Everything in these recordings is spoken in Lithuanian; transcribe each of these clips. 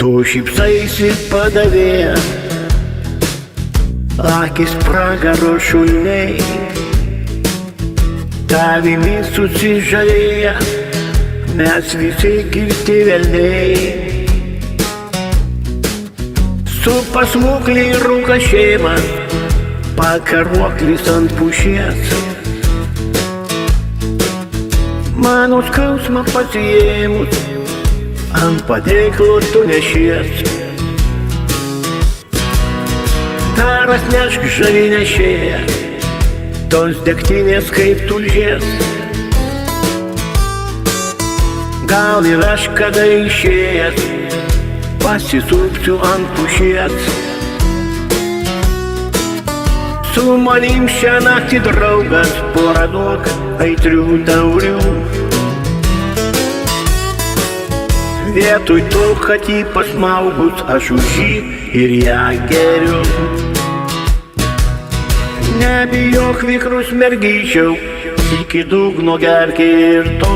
Tu šypsaisi padavėja, akis pragaro šuliniai, tavimi susižavėję, mes visi girti velniai. Su pasmuklį rūka šeima, pakaruoklis ant pušies, mano skausmą pasiėmus, ant padėklo tu nešies. Dar atnešk žali nešėją, tos degtinės kaip tulžies. Gal ir aš kada išėjęs, pasisupsiu ant pušies. Su manim šią naktį draugas, porą duok aitrių taurių. Vietoj to, kad jį pasmaugus, aš už jį ir ją geriu. Nebijok vikrus mergyčiau, iki dugno gerk ir to.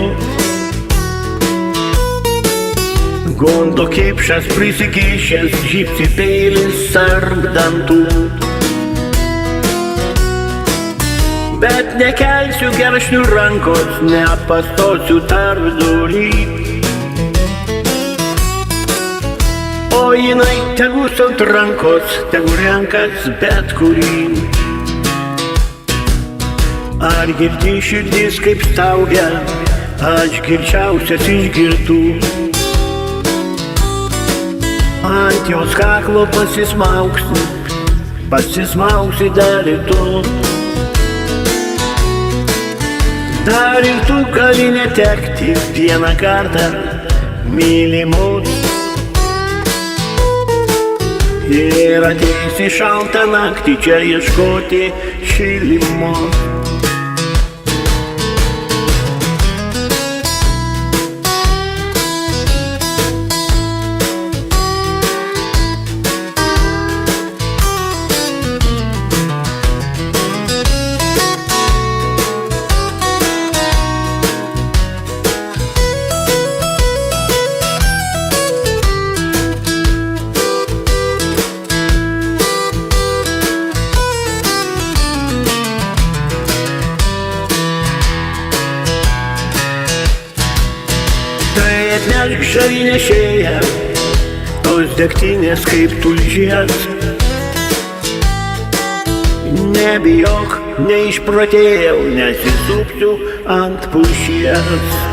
Gondo kipšas prisikišęs, žybsi peilis tarp dantų. Bet nekelsiu geršnių rankos, nepastosiu tarpdurį. O jinai tegus ant rankos, tegu renkas bet kurį. Ar girdi širdis kaip staugia, aš girčiausias iš girtų. Ant jos kaklo pasismauksi dar ir tu. Dar ir tu gali netekti vieną kartą mylimus. Ir ateisi šaltą naktį čia ieškoti šilimo. Tai atnešk žali nešėją, tos degtinės kaip tulžies. Nebijok, neišprotėjau, nesisupsiu ant pušies.